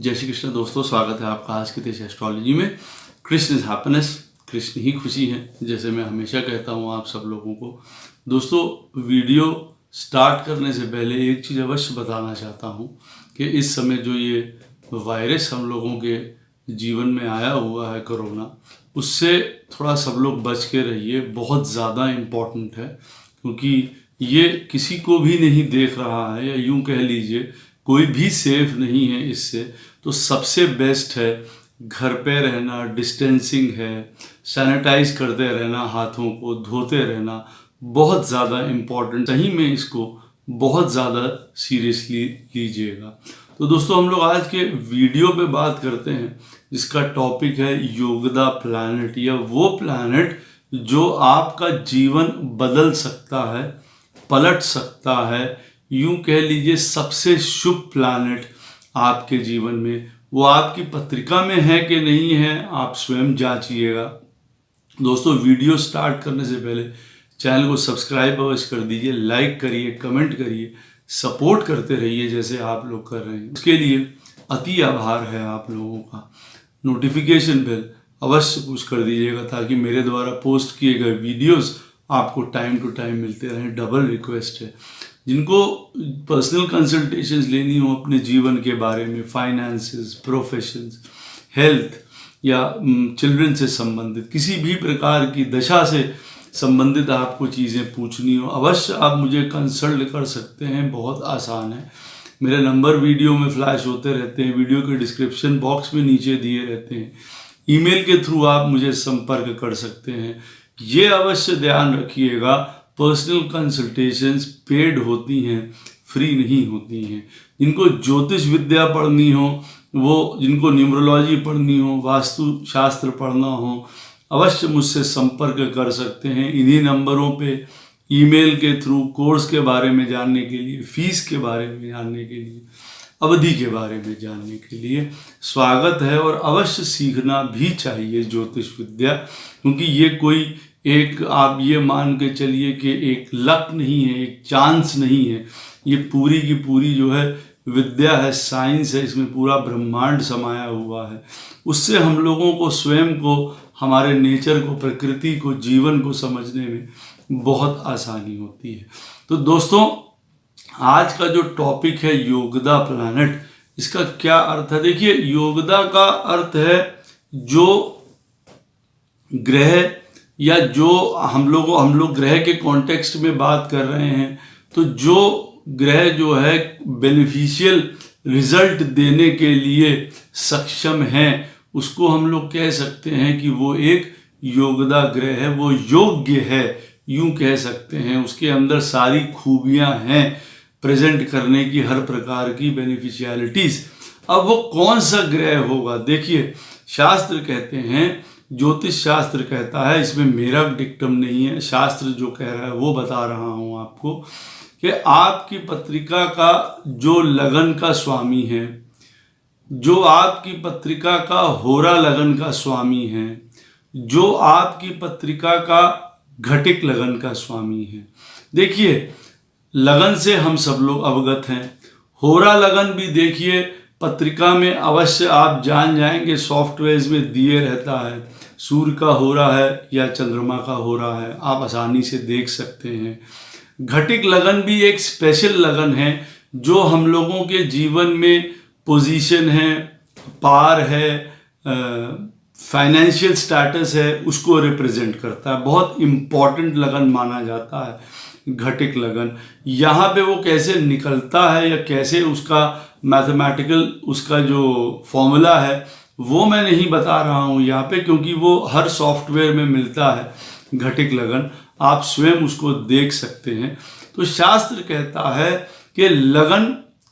जय श्री कृष्ण दोस्तों, स्वागत है आपका आज के देश एस्ट्रोलॉजी में। कृष्ण इज हैप्पीनेस, कृष्ण ही खुशी है, जैसे मैं हमेशा कहता हूँ आप सब लोगों को। दोस्तों, वीडियो स्टार्ट करने से पहले एक चीज़ अवश्य बताना चाहता हूँ कि इस समय जो ये वायरस हम लोगों के जीवन में आया हुआ है कोरोना, उससे थोड़ा सब लोग बच के रहिए। बहुत ज़्यादा इम्पॉर्टेंट है, क्योंकि ये किसी को भी नहीं देख रहा है, या यूँ कह लीजिए कोई भी सेफ नहीं है इससे। तो सबसे बेस्ट है घर पे रहना, डिस्टेंसिंग है, सैनिटाइज करते रहना, हाथों को धोते रहना बहुत ज़्यादा इम्पॉर्टेंट। सही में इसको बहुत ज़्यादा सीरियसली लीजिएगा। तो दोस्तों, हम लोग आज के वीडियो पे बात करते हैं जिसका टॉपिक है योगदा प्लैनेट, या वो प्लैनेट जो आपका जीवन बदल सकता है, पलट सकता है। यूं कह लीजिए सबसे शुभ प्लैनेट आपके जीवन में, वो आपकी पत्रिका में है कि नहीं है, आप स्वयं जांचिएगा। दोस्तों, वीडियो स्टार्ट करने से पहले चैनल को सब्सक्राइब अवश्य कर दीजिए, लाइक करिए, कमेंट करिए, सपोर्ट करते रहिए जैसे आप लोग कर रहे हैं। उसके लिए अति आभार है आप लोगों का। नोटिफिकेशन बेल अवश्य पुश कर दीजिएगा ताकि मेरे द्वारा पोस्ट किए गए वीडियोस आपको टाइम टू टाइम मिलते रहें। डबल रिक्वेस्ट है, जिनको पर्सनल कंसल्टेशंस लेनी हो अपने जीवन के बारे में, फाइनेंसेस, प्रोफेशंस, हेल्थ या चिल्ड्रन से संबंधित किसी भी प्रकार की दशा से संबंधित आपको चीज़ें पूछनी हो, अवश्य आप मुझे कंसल्ट कर सकते हैं। बहुत आसान है। मेरे नंबर वीडियो में फ्लैश होते रहते हैं, वीडियो के डिस्क्रिप्शन बॉक्स में नीचे दिए रहते हैं। ईमेल के थ्रू आप मुझे संपर्क कर सकते हैं। ये अवश्य ध्यान रखिएगा, पर्सनल कंसल्टेशंस पेड होती हैं, फ्री नहीं होती हैं। जिनको ज्योतिष विद्या पढ़नी हो, वो जिनको न्यूमरोलॉजी पढ़नी हो, वास्तु शास्त्र पढ़ना हो, अवश्य मुझसे संपर्क कर सकते हैं। इन्हीं नंबरों पे ईमेल के थ्रू कोर्स के बारे में जानने के लिए, फीस के बारे में जानने के लिए, अवधि के बारे में जानने के लिए स्वागत है। और अवश्य सीखना भी चाहिए ज्योतिष विद्या, क्योंकि ये कोई एक, आप ये मान के चलिए कि एक लक नहीं है, एक चांस नहीं है। ये पूरी की पूरी जो है विद्या है, साइंस है, इसमें पूरा ब्रह्मांड समाया हुआ है। उससे हम लोगों को स्वयं को, हमारे नेचर को, प्रकृति को, जीवन को समझने में बहुत आसानी होती है। तो दोस्तों, आज का जो टॉपिक है योगदा प्लैनेट, इसका क्या अर्थ है? देखिए, योगदा का अर्थ है जो ग्रह, या जो हम लोग ग्रह के कॉन्टेक्स्ट में बात कर रहे हैं, तो जो ग्रह जो है बेनिफिशियल रिजल्ट देने के लिए सक्षम है, उसको हम लोग कह सकते हैं कि वो एक योगदा ग्रह है, वो योग्य है, यूं कह सकते हैं। उसके अंदर सारी खूबियां हैं प्रेजेंट करने की, हर प्रकार की बेनिफिशियलिटीज। अब वो कौन सा ग्रह होगा? देखिए, शास्त्र कहते हैं, ज्योतिष शास्त्र कहता है, इसमें मेरा डिक्टम नहीं है, शास्त्र जो कह रहा है वो बता रहा हूं आपको, कि आपकी पत्रिका का जो लगन का स्वामी है, जो आपकी पत्रिका का होरा लगन का स्वामी है, जो आपकी पत्रिका का घटिक लगन का स्वामी है। देखिए, लगन से हम सब लोग अवगत हैं। होरा लगन भी देखिए पत्रिका में अवश्य आप जान जाएंगे, सॉफ्टवेयर में दिए रहता है, सूर्य का हो रहा है या चंद्रमा का हो रहा है, आप आसानी से देख सकते हैं। घटिक लगन भी एक स्पेशल लगन है जो हम लोगों के जीवन में पोजीशन है, पार है, फाइनेंशियल स्टेटस है, उसको रिप्रेजेंट करता है। बहुत इम्पॉर्टेंट लगन माना जाता है घटिक लगन। यहाँ पे वो कैसे निकलता है या कैसे उसका मैथमेटिकल उसका जो फॉर्मूला है वो मैं नहीं बता रहा हूँ यहाँ पे, क्योंकि वो हर सॉफ्टवेयर में मिलता है घटिक लगन, आप स्वयं उसको देख सकते हैं। तो शास्त्र कहता है कि लगन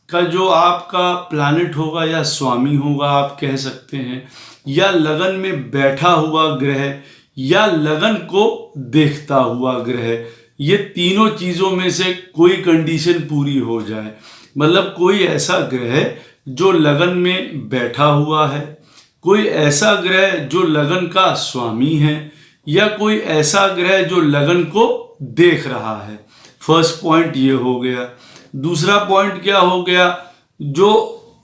का जो आपका प्लैनेट होगा या स्वामी होगा, आप कह सकते हैं, या लगन में बैठा हुआ ग्रह, या लगन को देखता हुआ ग्रह, ये तीनों चीज़ों में से कोई कंडीशन पूरी हो जाए, मतलब कोई ऐसा ग्रह जो लगन में बैठा हुआ है, कोई ऐसा ग्रह जो लगन का स्वामी है, या कोई ऐसा ग्रह जो लगन को देख रहा है। फर्स्ट पॉइंट ये हो गया। दूसरा पॉइंट क्या हो गया? जो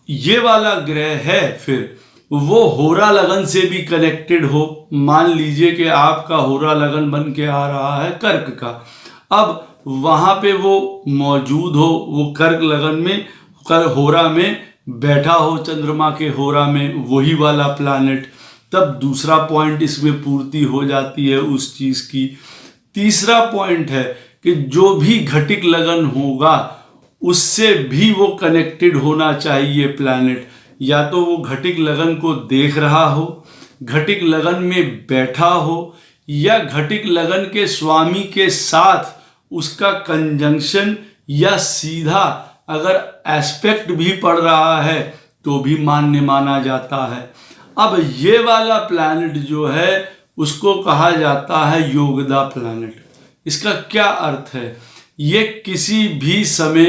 ये वाला ग्रह है फिर वो होरा लगन से भी कनेक्टेड हो। मान लीजिए कि आपका होरा लगन बन के आ रहा है कर्क का, अब वहां पे वो मौजूद हो, वो कर्क लगन में होरा में बैठा हो, चंद्रमा के होरा में वही वाला प्लैनेट, तब दूसरा पॉइंट इसमें पूर्ति हो जाती है उस चीज की। तीसरा पॉइंट है कि जो भी घटिक लगन होगा उससे भी वो कनेक्टेड होना चाहिए प्लैनेट, या तो वो घटिक लगन को देख रहा हो, घटिक लगन में बैठा हो, या घटिक लगन के स्वामी के साथ उसका कंजंक्शन या सीधा अगर एस्पेक्ट भी पड़ रहा है तो भी मान्य माना जाता है। अब ये वाला प्लैनेट जो है उसको कहा जाता है योगदा प्लैनेट। इसका क्या अर्थ है? ये किसी भी समय,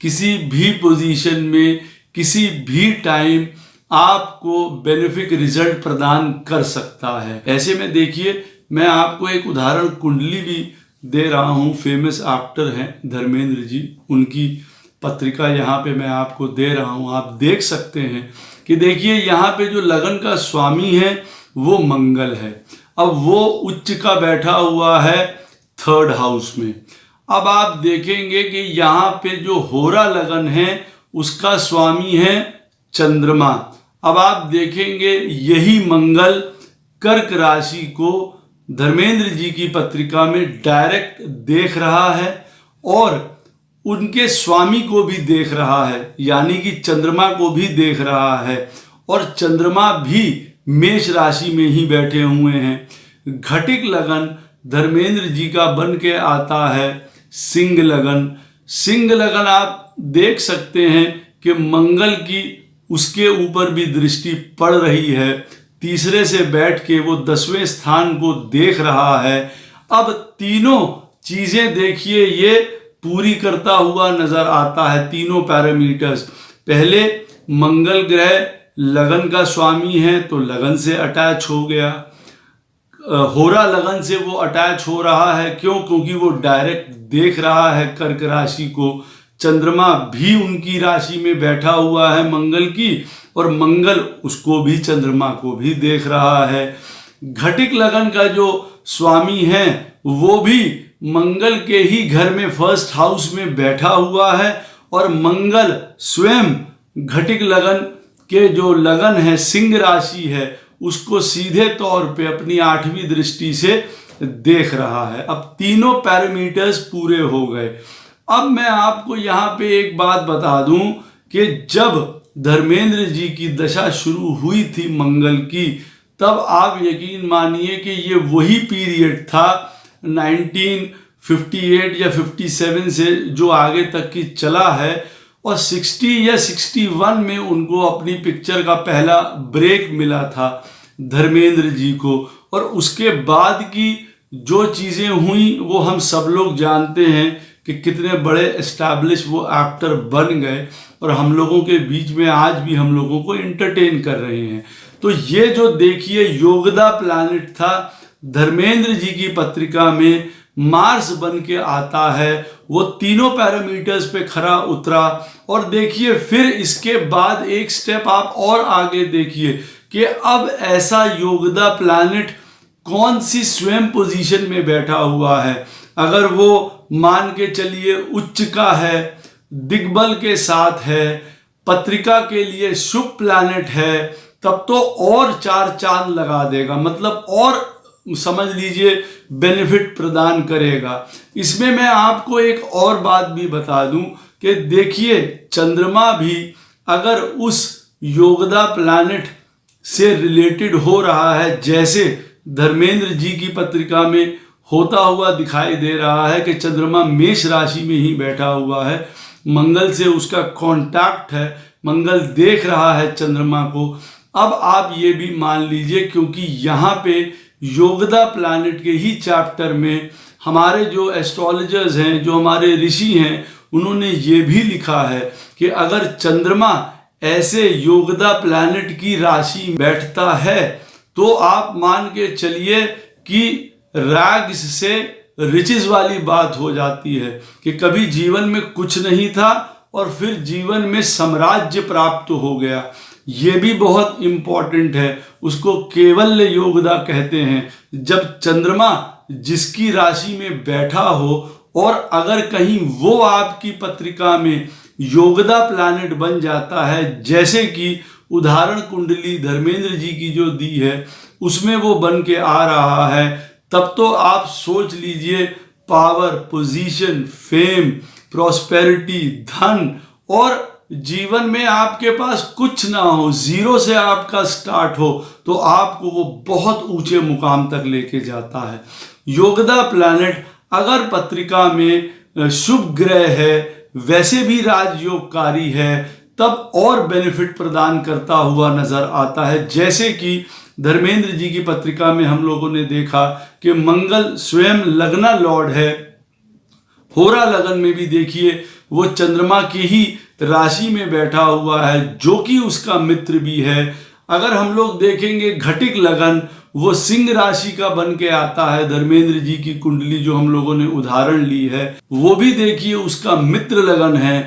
किसी भी पोजीशन में, किसी भी टाइम आपको बेनिफिक रिजल्ट प्रदान कर सकता है। ऐसे में देखिए, मैं आपको एक उदाहरण कुंडली भी दे रहा हूँ। फेमस एक्टर हैं धर्मेंद्र जी, उनकी पत्रिका यहाँ पे मैं आपको दे रहा हूँ। आप देख सकते हैं कि देखिए यहाँ पे जो लगन का स्वामी है वो मंगल है। अब वो उच्च का बैठा हुआ है 3rd हाउस में। अब आप देखेंगे कि यहाँ पे जो होरा लगन है उसका स्वामी है चंद्रमा। अब आप देखेंगे यही मंगल कर्क राशि को धर्मेंद्र जी की पत्रिका में डायरेक्ट देख रहा है और उनके स्वामी को भी देख रहा है, यानी कि चंद्रमा को भी देख रहा है, और चंद्रमा भी मेष राशि में ही बैठे हुए हैं। घटिक लगन धर्मेंद्र जी का बन के आता है सिंह लगन। सिंह लगन आप देख सकते हैं कि मंगल की उसके ऊपर भी दृष्टि पड़ रही है, तीसरे से बैठ के वो 10वें स्थान को देख रहा है। अब तीनों चीजें देखिए ये पूरी करता हुआ नजर आता है, तीनों पैरामीटर्स। पहले मंगल ग्रह लगन का स्वामी है तो लगन से अटैच हो गया, होरा लगन से वो अटैच हो रहा है, क्यों? क्योंकि वो डायरेक्ट देख रहा है कर्क राशि को। चंद्रमा भी उनकी राशि में बैठा हुआ है मंगल की, और मंगल उसको भी, चंद्रमा को भी देख रहा है। घटिक लगन का जो स्वामी है वो भी मंगल के ही घर में 1st हाउस में बैठा हुआ है, और मंगल स्वयं घटिक लगन के जो लगन है सिंह राशि है उसको सीधे तौर पे अपनी 8वीं दृष्टि से देख रहा है। अब तीनों पैरामीटर्स पूरे हो गए। अब मैं आपको यहाँ पे एक बात बता दूं कि जब धर्मेंद्र जी की दशा शुरू हुई थी मंगल की, तब आप यकीन मानिए कि ये वही पीरियड था 1958 या 57 से जो आगे तक की चला है, और 60 या 61 में उनको अपनी पिक्चर का पहला ब्रेक मिला था धर्मेंद्र जी को। और उसके बाद की जो चीज़ें हुई वो हम सब लोग जानते हैं कि कितने बड़े एस्टैब्लिश वो एक्टर बन गए, और हम लोगों के बीच में आज भी हम लोगों को एंटरटेन कर रहे हैं। तो ये जो देखिए योगदा प्लैनेट था, धर्मेंद्र जी की पत्रिका में मार्स बन के आता है, वो तीनों पैरामीटर्स पे खरा उतरा। और देखिए फिर इसके बाद एक स्टेप आप और आगे देखिए कि अब ऐसा योगदा प्लैनेट कौन सी स्वयं पोजीशन में बैठा हुआ है। अगर वो मान के चलिए उच्च का है, दिग्बल के साथ है, पत्रिका के लिए शुभ प्लैनेट है, तब तो और 4 चांद लगा देगा, मतलब और समझ लीजिए बेनिफिट प्रदान करेगा। इसमें मैं आपको एक और बात भी बता दूं कि देखिए चंद्रमा भी अगर उस योगदा प्लैनेट से रिलेटेड हो रहा है, जैसे धर्मेंद्र जी की पत्रिका में होता हुआ दिखाई दे रहा है कि चंद्रमा मेष राशि में ही बैठा हुआ है, मंगल से उसका कांटेक्ट है, मंगल देख रहा है चंद्रमा को। अब आप ये भी मान लीजिए, क्योंकि यहाँ पे योगदा प्लैनेट के ही चैप्टर में हमारे जो एस्ट्रोलॉजर्स हैं, जो हमारे ऋषि हैं, उन्होंने ये भी लिखा है कि अगर चंद्रमा ऐसे योगदा प्लैनेट की राशि बैठता है तो आप मान के चलिए कि रैग्स से रिचेस वाली बात हो जाती है, कि कभी जीवन में कुछ नहीं था और फिर जीवन में साम्राज्य प्राप्त हो गया। ये भी बहुत इंपॉर्टेंट है, उसको केवल्य योगदा कहते हैं। जब चंद्रमा जिसकी राशि में बैठा हो और अगर कहीं वो आपकी पत्रिका में योगदा प्लैनेट बन जाता है, जैसे कि उदाहरण कुंडली धर्मेंद्र जी की जो दी है उसमें वो बन के आ रहा है, तब तो आप सोच लीजिए पावर, पोजीशन, फेम, प्रॉस्पेरिटी, धन, और जीवन में आपके पास कुछ ना हो, जीरो से आपका स्टार्ट हो, तो आपको वो बहुत ऊंचे मुकाम तक लेके जाता है। योगदा प्लैनेट अगर पत्रिका में शुभ ग्रह है, वैसे भी राजयोगकारी है, तब और बेनिफिट प्रदान करता हुआ नजर आता है। जैसे कि धर्मेंद्र जी की पत्रिका में हम लोगों ने देखा कि मंगल स्वयं लग्ना लॉर्ड है। होरा लगन में भी देखिए वो चंद्रमा की ही राशि में बैठा हुआ है, जो कि उसका मित्र भी है। अगर हम लोग देखेंगे घटिक लगन, वो सिंह राशि का बन के आता है। धर्मेंद्र जी की कुंडली जो हम लोगों ने उदाहरण ली है, वो भी देखिए उसका मित्र लगन है।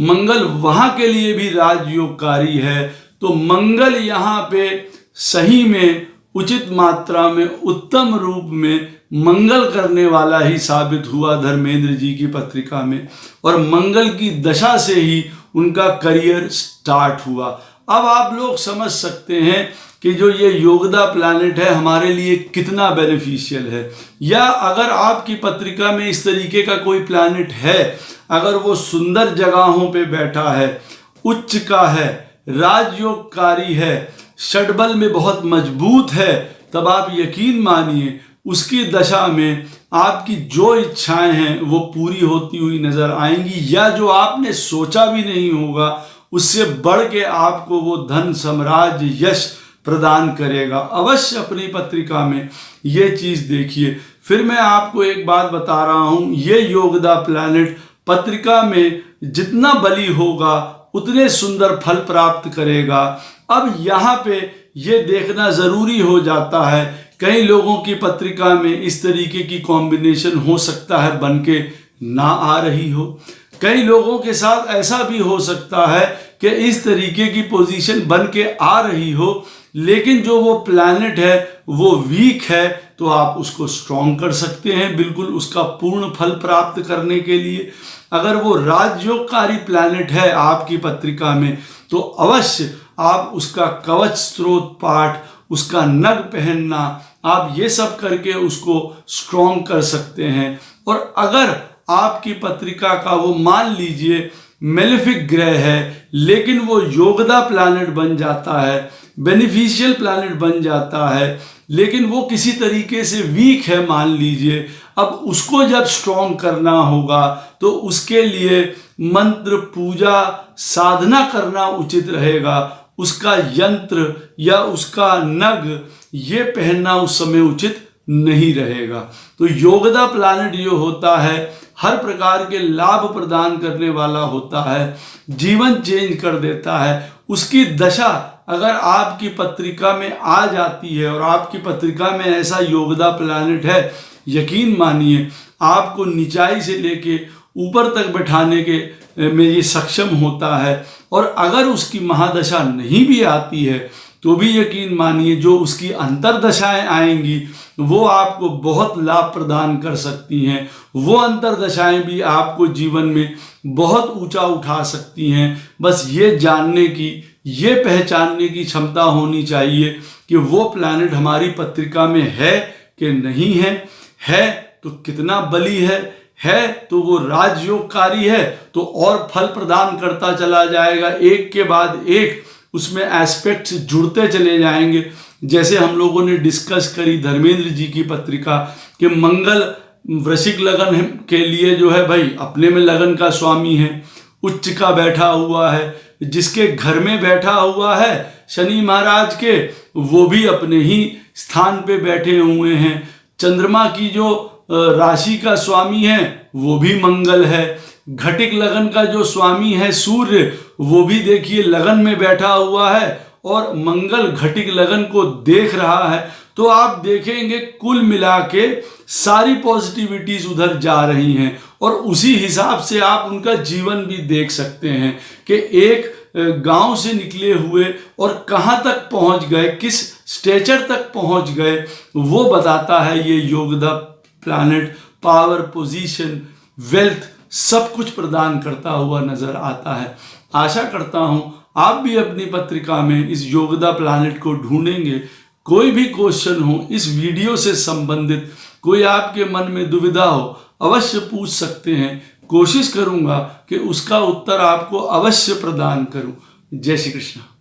मंगल वहां के लिए भी राजयोगकारी है। तो मंगल यहाँ पे सही में उचित मात्रा में उत्तम रूप में मंगल करने वाला ही साबित हुआ धर्मेंद्र जी की पत्रिका में, और मंगल की दशा से ही उनका करियर स्टार्ट हुआ। अब आप लोग समझ सकते हैं कि जो ये योगदा प्लैनेट है हमारे लिए कितना बेनिफिशियल है। या अगर आपकी पत्रिका में इस तरीके का कोई प्लैनेट है, अगर वो सुंदर जगहों पे बैठा है, उच्च का है, राजयोगकारी है, षड्बल में बहुत मजबूत है, तब आप यकीन मानिए उसकी दशा में आपकी जो इच्छाएं हैं वो पूरी होती हुई नजर आएंगी, या जो आपने सोचा भी नहीं होगा उससे बढ़ के आपको वो धन, साम्राज्य, यश प्रदान करेगा। अवश्य अपनी पत्रिका में ये चीज देखिए। फिर मैं आपको एक बात बता रहा हूं, ये योगदा प्लैनेट पत्रिका में जितना बली होगा उतने सुंदर फल प्राप्त करेगा। अब यहाँ पे ये देखना जरूरी हो जाता है, कई लोगों की पत्रिका में इस तरीके की कॉम्बिनेशन हो सकता है बन के ना आ रही हो। कई लोगों के साथ ऐसा भी हो सकता है कि इस तरीके की पोजीशन बन के आ रही हो, लेकिन जो वो प्लैनेट है वो वीक है, तो आप उसको स्ट्रॉन्ग कर सकते हैं बिल्कुल उसका पूर्ण फल प्राप्त करने के लिए। अगर वो राजयोगकारी प्लैनेट है आपकी पत्रिका में, तो अवश्य आप उसका कवच स्त्रोत पाठ, उसका नग पहनना, आप ये सब करके उसको स्ट्रॉन्ग कर सकते हैं। और अगर आपकी पत्रिका का वो मान लीजिए मेलेफिक ग्रह है, लेकिन वो योगदा प्लैनेट बन जाता है, बेनिफिशियल प्लैनेट बन जाता है, लेकिन वो किसी तरीके से वीक है मान लीजिए, अब उसको जब स्ट्रॉन्ग करना होगा तो उसके लिए मंत्र, पूजा, साधना करना उचित रहेगा। उसका यंत्र या उसका नग ये पहनना उस समय उचित नहीं रहेगा। तो योगदा प्लैनेट जो होता है हर प्रकार के लाभ प्रदान करने वाला होता है, जीवन चेंज कर देता है। उसकी दशा अगर आपकी पत्रिका में आ जाती है और आपकी पत्रिका में ऐसा योगदा प्लैनेट है, यकीन मानिए आपको निचाई से लेके ऊपर तक बैठाने के में ये सक्षम होता है। और अगर उसकी महादशा नहीं भी आती है तो भी यकीन मानिए जो उसकी अंतरदशाएं आएंगी वो आपको बहुत लाभ प्रदान कर सकती हैं। वो अंतरदशाएं भी आपको जीवन में बहुत ऊंचा उठा सकती हैं। बस ये जानने की, ये पहचानने की क्षमता होनी चाहिए कि वो प्लैनेट हमारी पत्रिका में है कि नहीं है। है तो कितना बली है तो वो राजयोगकारी है तो और फल प्रदान करता चला जाएगा, एक के बाद एक उसमें एस्पेक्ट्स जुड़ते चले जाएंगे। जैसे हम लोगों ने डिस्कस करी धर्मेंद्र जी की पत्रिका कि मंगल वृश्चिक लगन के लिए जो है भाई अपने में लगन का स्वामी है, उच्च का बैठा हुआ है, जिसके घर में बैठा हुआ है शनि महाराज के, वो भी अपने ही स्थान पे बैठे हुए हैं। चंद्रमा की जो राशि का स्वामी है वो भी मंगल है। घटिक लगन का जो स्वामी है सूर्य, वो भी देखिए लगन में बैठा हुआ है और मंगल घटिक लगन को देख रहा है। तो आप देखेंगे कुल मिला के सारी पॉजिटिविटीज उधर जा रही हैं, और उसी हिसाब से आप उनका जीवन भी देख सकते हैं कि एक गांव से निकले हुए और कहां तक पहुंच गए, किस स्टेचर तक पहुंच गए, वो बताता है ये Yogoda planet. Power, position, wealth सब कुछ प्रदान करता हुआ नजर आता है। आशा करता हूं आप भी अपनी पत्रिका में इस योगदा प्लैनेट को ढूंढेंगे। कोई भी क्वेश्चन हो इस वीडियो से संबंधित, कोई आपके मन में दुविधा हो, अवश्य पूछ सकते हैं। कोशिश करूंगा कि उसका उत्तर आपको अवश्य प्रदान करूं। जय श्री कृष्ण।